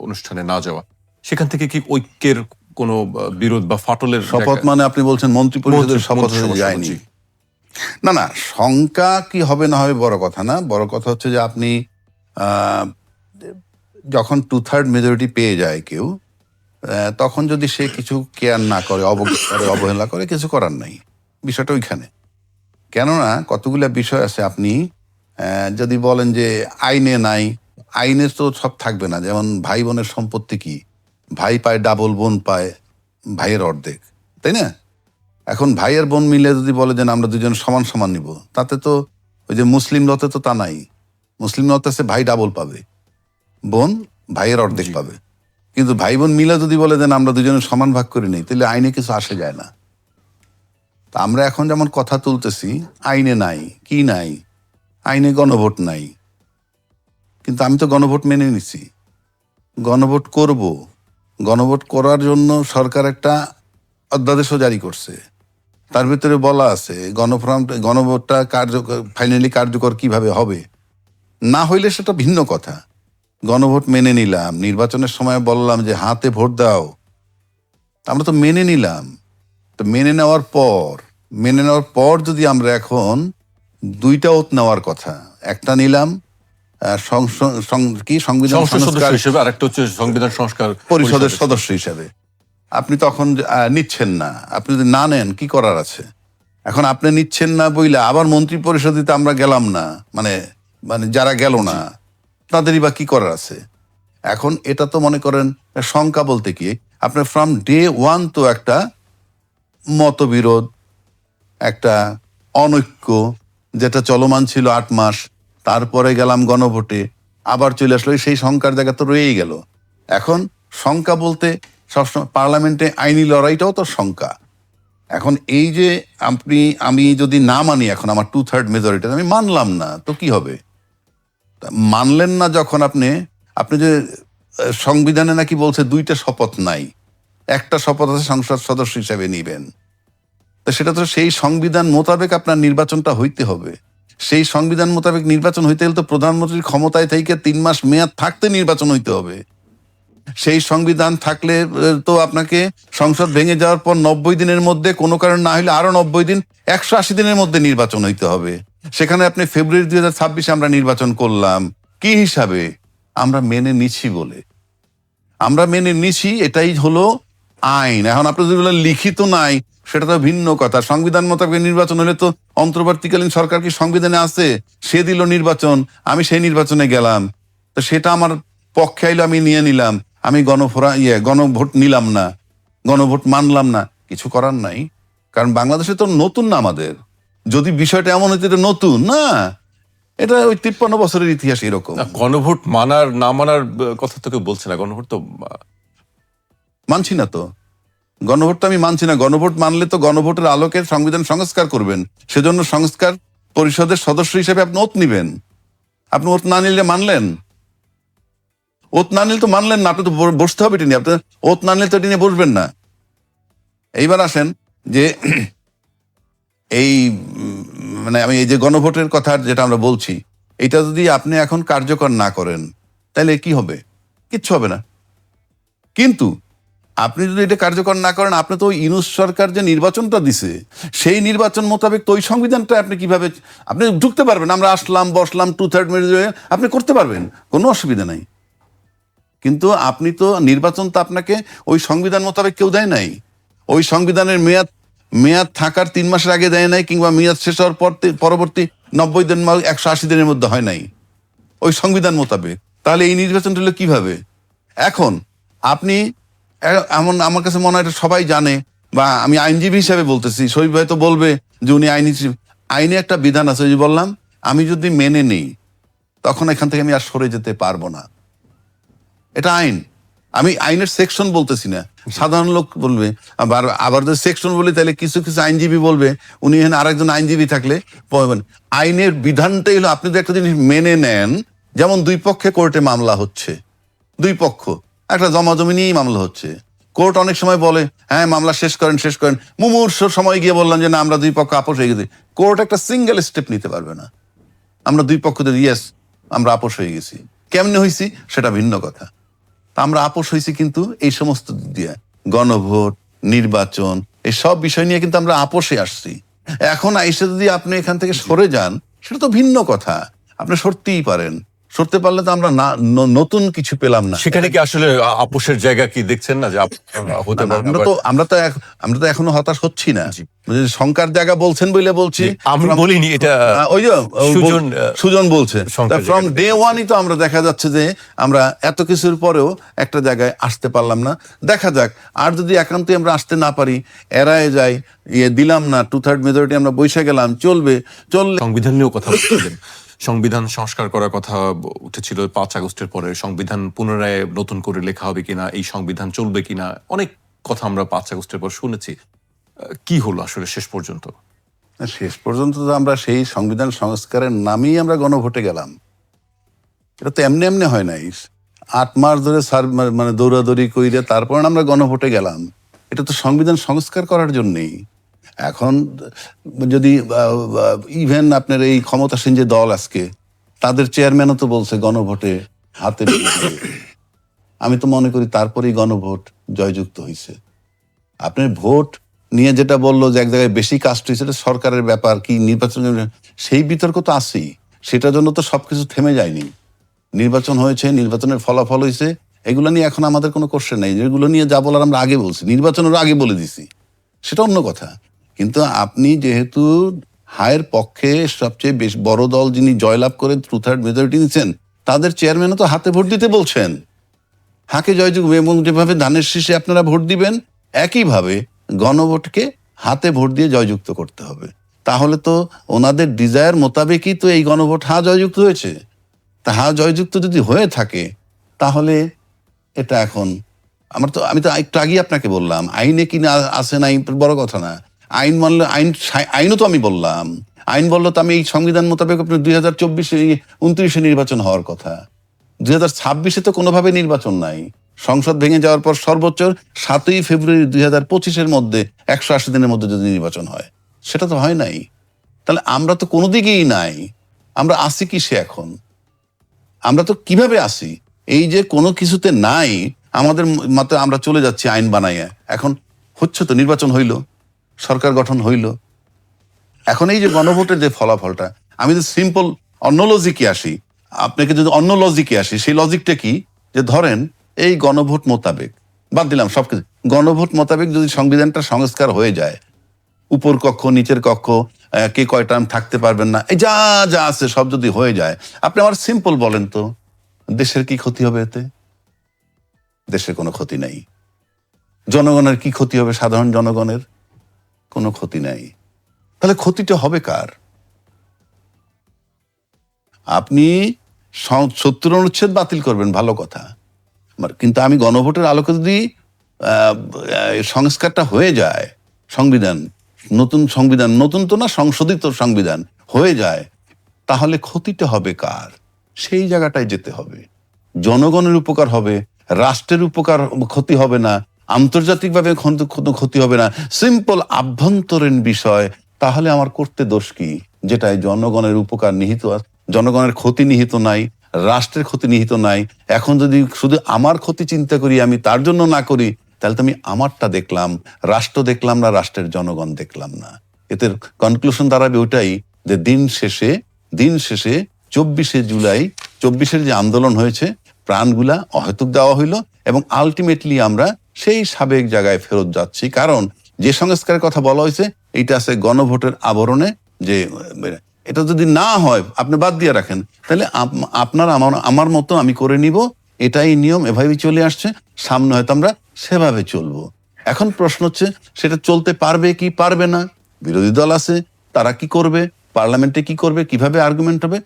অনুষ্ঠানে না যাওয়া, সেখান থেকে কি ঐক্যের কোনো বিরোধ বা ফাটলের শপথ মানে আপনি বলছেন মন্ত্রী পরিষদের শপথ যায়নি? না না, শঙ্কা কি হবে না হবে বড় কথা না। বড় কথা হচ্ছে যে আপনি যখন 2/3 মেজরিটি পেয়ে যায় কেউ, তখন যদি সে কিছু কেয়ার না করে, অবহেলা করে, কিছু করার নাই। বিষয়টা ওইখানে। কেননা কতগুলো বিষয় আছে, আপনি যদি বলেন যে আইনে নাই, আইনে তো সব থাকবে না। যেমন ভাই বোনের সম্পত্তি কি, ভাই পায় ডাবল, বোন পায় ভাইয়ের অর্ধেক, তাই না? এখন ভাই আর বোন মিলে যদি বলে যে আমরা দুজন সমান সমান নিব, তাতে তো ওই যে মুসলিম লতে তো তা নাই। মুসলিম লতে আছে ভাই ডাবল পাবে, বোন ভাইয়ের অর্ধেক পাবে। কিন্তু ভাই বোন মিলে যদি বলে দেন আমরা দুজনে সমান ভাগ করে নিই, তাহলে আইনে কিছু আসে যায় না। তা আমরা এখন যেমন কথা তুলতেছি, আইনে নাই, কি নাই, আইনে গণভোট নাই। কিন্তু আমি তো গণভোট মেনে নিছি, গণভোট করব। গণভোট করার জন্য সরকার একটা অধ্যাদেশও জারি করছে। তার ভিতরে বলা আছে গণভোটটা ফাইনালি কার্যকর কিভাবে হবে। না হইলে সেটা ভিন্ন কথা। গণভোট মেনে নিলাম, নির্বাচনের সময় বললাম যে হাতে ভোট দাও, আমরা তো মেনে নিলাম। তো মেনে নেওয়ার পর যদি আমরা এখন দুইটা ওত নেওয়ার কথা, একটা নিলাম সংবিধান সংস্কার হিসেবে, আরেকটা হচ্ছে সংবিধান সংস্কার পরিষদের সদস্য হিসেবে, আপনি তখন নিচ্ছেন না। আপনি যদি না নেন কি করার আছে? এখন আপনি নিচ্ছেন না বইলে আবার মন্ত্রী পরিষদে আমরা গেলাম না, মানে যারা গেল না তাদেরই বা কি করার আছে? এখন এটা তো মনে করেন শঙ্কা বলতে কি, আপনার ফ্রম ডে ওয়ান তো একটা মতবিরোধ, একটা অনৈক্য যেটা চলমান ছিল 8 মাস, তারপরে গেলাম গণভোটে, আবার চলে আসলো, সেই শঙ্কার জায়গা তো রয়েই গেল। এখন শঙ্কা বলতে সবসময় পার্লামেন্টে আইনি লড়াইটাও তো শঙ্কা। এখন এই যে আমি যদি না মানি, এখন আমার 2/3 মেজরিটি আমি মানলাম না, তো কি হবে? মানলেন না যখন আপনি যে সংবিধানে নাকি বলছে 2টা শপথ নাই, একটা শপথ আছে সংসদ সদস্য হিসেবে নিবেন, তো সেটা তো সেই সংবিধান মোতাবেক আপনার নির্বাচনটা হইতে হবে। সেই সংবিধান মোতাবেক নির্বাচন হইতে গেলে তো প্রধানমন্ত্রীর ক্ষমতায় থেকে 3 মাস মেয়াদ থাকতে নির্বাচন হইতে হবে। সেই সংবিধান থাকলে তো আপনাকে সংসদ ভেঙে যাওয়ার পর 90 দিনের মধ্যে, কোনো কারণ না হলে আরো 90 দিন, 180 দিনের মধ্যে নির্বাচন হইতে হবে। সেখানে আপনি ফেব্রুয়ারি 2026 আমরা নির্বাচন করলাম কি হিসাবে? আমরা মেনে নিছি বলে, আমরা মেনে নিছি, এটাই হলো আইন। এখন আপনি যদি বলেন লিখিত নাই, সেটা তো ভিন্ন কথা। সংবিধান মোতাবেক নির্বাচন হলে তো অন্তর্বর্তীকালীন সরকার কি সংবিধানে আছে? সে দিল নির্বাচন, আমি সেই নির্বাচনে গেলাম, তো সেটা আমার পক্ষে আইলো, আমি নিয়ে নিলাম। আমি গণভোট নিলাম না, গণভোট মানলাম না, কিছু করার নাই। কারণ বাংলাদেশে তো নতুন না আমাদের। যদি বিষয়টা এমন হইতে, এটা নতুন না, এটা ওই 53 বছরের ইতিহাস এরকম। গণভোট মানার না মানার কথা তো কেউ বলছে না। গণভোট তো মানছি না, তো গণভোটটা আমি মানছি না। গণভোট মানলে তো গণভোটের আলোকে সংবিধান সংস্কার করবেন, সেজন্য সংস্কার পরিষদের সদস্য হিসেবে আপনি ওত নিবেন। আপনি ওত না নিলে মানলেন? ওত না নিলে তো মানলেন না, আপনি তো বসতে হবে এটা নিয়ে। আপনার ওত না নিলে তো এটা নিয়ে বসবেন না। এইবার আসেন যে এই আমি এই যে গণভোটের কথা যেটা আমরা বলছি, এটা যদি আপনি এখন কার্যকর না করেন, তাহলে কি হবে? কিচ্ছু হবে না। কিন্তু আপনি যদি এটা কার্যকর না করেন, আপনি তো ইউনূস সরকার যে নির্বাচনটা দিছে, সেই নির্বাচন মোতাবেক তো ওই সংবিধানটা আপনি কিভাবে আপনি ঢুকতে পারবেন? আমরা আসলাম, বসলাম, 2/3 মেজরিটি আপনি করতে পারবেন, কোনো অসুবিধা নাই। কিন্তু আপনি তো নির্বাচন তো আপনাকে ওই সংবিধান মোতাবেক কেউ দেয় নাই। ওই সংবিধানের মেয়াদ থাকার 3 মাসের আগে দেয় নাই, কিংবা মেয়াদ শেষ হওয়ার পরবর্তী 90 দিন 180 দিনের মধ্যে হয় নাই ওই সংবিধান মোতাবেক। তাহলে এই নির্বাচনটা হলো কিভাবে? এখন আপনি এমন, আমার কাছে মনে হয় এটা সবাই জানে, বা আমি আইনজীবী হিসাবে বলতেছি, শরীফ ভাই তো বলবে যে উনি আইনে একটা বিধান আছে, যে বললাম আমি যদি মেনে নেই, তখন এখান থেকে আমি আর সরে যেতে পারবো না। এটা আইন। আমি আইনের সেকশন বলতেছি না, সাধারণ লোক বলবে। আবার যদি সেকশন বলি, তাহলে কিছু কিছু আইনজীবী বলবে, উনি এখানে আরেকজন আইনজীবী থাকলে আইনের বিধানটাই হলো, আপনি যদি একটা জিনিস মেনে নেন, যেমন 2 পক্ষে কোর্টে মামলা হচ্ছে, 2 পক্ষ একটা জমাজমি নিয়েই মামলা হচ্ছে, কোর্ট অনেক সময় বলে হ্যাঁ মামলা শেষ করেন। মুমূর্ষ সময় গিয়ে বললাম যে না, আমরা 2 পক্ষ আপোষ হয়ে গেছি। কোর্ট একটা সিঙ্গেল স্টেপ নিতে পারবে না। আমরা 2 পক্ষদের ইয়েস আমরা আপোষ হয়ে গেছি, কেমনে হয়েছি সেটা ভিন্ন কথা। তা আমরা আপোষ হয়েছি কিন্তু এই সমস্ত দিক দিয়ে, গণভোট, নির্বাচন, এই সব বিষয় নিয়ে কিন্তু আমরা আপোষে আসছি। এখন এসে যদি আপনি এখান থেকে সরে যান, সেটা তো ভিন্ন কথা। আপনি সরতেই পারেন, সরতে পারলে তো আমরা নতুন কিছু পেলাম না। সেখানে কি আসলে আপোষের জায়গা কি দেখছেন না যে হতে পারে? আমরা তো এখনো হতাশ হচ্ছি না। জি। শঙ্কার জায়গা বলছেন বলে বলছি। আমি বলিনি, এটা ওই যে সুজন বলছে। শঙ্কার ফ্রম জায়গাটা ডে ওয়ানই তো আমরা দেখা যাচ্ছে যে আমরা এত কিছুর পরেও একটা জায়গায় আসতে পারলাম না। দেখা যাক, আর যদি একান্তই আমরা আসতে না পারি, এড়ায় যাই, দিলাম না, 2/3 মেজরিটি আমরা বসে গেলাম, চললে সংবিধান নিয়েও কথা বলছিলেন। সংবিধান সংস্কার করার কথা উঠেছিল 5 আগস্টের পরে। সংবিধান পুনরায় নতুন করে লেখা হবে কিনা, এই সংবিধান চলবে কিনা, অনেক কথা আমরা 5 আগস্টের পর শুনেছি। কি হলো আসলে শেষ পর্যন্ত? শেষ পর্যন্ত তো আমরা সেই সংবিধান সংস্কারের নামেই আমরা গণভোটে গেলাম। এটা তো এমনি এমনি হয় নাই। 8 মাস ধরে মানে দৌড়াদৌড়ি কইরে তারপর আমরা গণভোটে গেলাম। এটা তো সংবিধান সংস্কার করার জন্যই। এখন যদি ইভেন আপনার এই ক্ষমতাসীন যে দল আজকে, তাদের চেয়ারম্যানও তো বলছে গণভোটে হাতে আমি তো মনে করি তারপরেই গণভোট জয়যুক্ত হয়েছে। আপনার ভোট নিয়ে যেটা বললো যে এক জায়গায় বেশি কাস্ট হয়েছে, এটা সরকারের ব্যাপার, কি নির্বাচন, সেই বিতর্ক তো আছেই। সেটার জন্য তো সবকিছু থেমে যায়নি। নির্বাচন হয়েছে, নির্বাচনের ফলাফল হয়েছে, এগুলো নিয়ে এখন আমাদের কোনো কোশ্চেন নেই। যেগুলো নিয়ে যা বলার আমরা আগে বলছি, নির্বাচনের আগে বলে দিছি, সেটা অন্য কথা। কিন্তু আপনি যেহেতু হায়ের পক্ষে সবচেয়ে বেশ বড় দল যিনি জয়লাভ করে 2/3 মেজরিটি নিচ্ছেন, তাদের চেয়ারম্যানও তো হাতে ভোট দিতে বলছেন। হাকে জয়যুক্ত, এবং যেভাবে ধানের শীষে আপনারা ভোট দিবেন, একইভাবে গণভোটকে হাতে ভোট দিয়ে জয়যুক্ত করতে হবে। তাহলে তো ওনাদের ডিজায়ার মোতাবেকই তো এই গণভোট জয়যুক্ত হয়েছে। তা জয়যুক্ত যদি হয়ে থাকে, তাহলে এটা এখন আমি তো একটু আগেই আপনাকে বললাম, আইনে কি না আছে না বড় কথা না। আইন মানলে আইনও তো আমি বললাম, আইন বললো তো আমি এই সংবিধান মোতাবেক আপনার 2024-29 নির্বাচন হওয়ার কথা। 2026 তো কোনোভাবে নির্বাচন নাই। সংসদ ভেঙে যাওয়ার পর সর্বোচ্চ 7ই ফেব্রুয়ারি 2025 মধ্যে 180 দিনের মধ্যে যদি নির্বাচন হয়, সেটা তো হয় নাই। তাহলে আমরা তো কোনো দিকেই নাই। আমরা আসি কিসে এখন? আমরা তো কিভাবে আসি? এই যে কোনো কিছুতে নাই, আমাদের মতে আমরা চলে যাচ্ছি আইন বানাইয়া। এখন হচ্ছে তো, নির্বাচন হইল, সরকার গঠন হইল। এখন এই যে গণভোটের যে ফলাফলটা, আমি যদি সিম্পল অন্য লজিকে আসি, আপনাকে যদি অন্য লজিকে আসি, সেই লজিকটা কি, যে ধরেন এই গণভোট মোতাবেক, বাদ দিলাম সবকিছু, গণভোট মোতাবেক যদি সংবিধানটা সংস্কার হয়ে যায়, উপর কক্ষ নিচের কক্ষ, কে কয় টার্ম থাকতে পারবেন না, এই যা যা আছে সব যদি হয়ে যায়, আপনি আমার সিম্পল বলেন তো, দেশের কি ক্ষতি হবে এতে? দেশের কোনো ক্ষতি নাই। জনগণের কি ক্ষতি হবে? সাধারণ জনগণের কোনো ক্ষতি নাই। তাহলে ক্ষতিটা হবে কার? আপনি 70 অনুচ্ছেদ বাতিল করবেন, ভালো কথা, কিন্তু আমি গণভোটের আলোকে যদি সংস্কারটা হয়ে যায়, নতুন তো না, সংশোধিত সংবিধান হয়ে যায়, তাহলে ক্ষতিটা হবে কার? সেই জায়গাটায় যেতে হবে। জনগণের উপকার হবে, রাষ্ট্রের ক্ষতি হবে না, আন্তর্জাতিকভাবে কোনো ক্ষতি হবে না, সিম্পল আভ্যন্তরীণ বিষয়। তাহলে আমার করতে দোষ কি? যেটাই জনগণের উপকার নিহিত, জনগণের ক্ষতি নিহিত নাই, রাষ্ট্রের ক্ষতি নিহিত নাই। এখন যদি শুধু আমার ক্ষতি চিন্তা করি, আমি তার জন্য না করি, তাহলে তো আমি আমারটা দেখলাম, রাষ্ট্র দেখলাম না, রাষ্ট্রের জনগণ দেখলাম না। এতে কনক্লুশন দাঁড়াবে ওইটাই, যে দিন শেষে 24শে জুলাই 24-এর যে আন্দোলন হয়েছে, প্রাণগুলা অহেতুক দেওয়া হইল, এবং আলটিমেটলি আমরা সেই সাবেক জায়গায় ফেরত যাচ্ছি। কারণ যে সংস্কারের কথা বলা হয়েছে, এইটা আছে গণভোটের আবরণে। যে এটা যদি না হয়, আপনি বাদ দিয়ে রাখেন, তাহলে আপনার আমার মতো আমি করে নিব, এটাই নিয়ম, এভাবেই চলে আসছে, সামনে হয়তো আমরা সেভাবে চলবো। এখন প্রশ্ন হচ্ছে, সেটা চলতে পারবে কি পারবে না? বিরোধী দল আছে, তারা কি করবে, পার্লামেন্টে কি করবে, কিভাবে আর্গুমেন্ট হবে,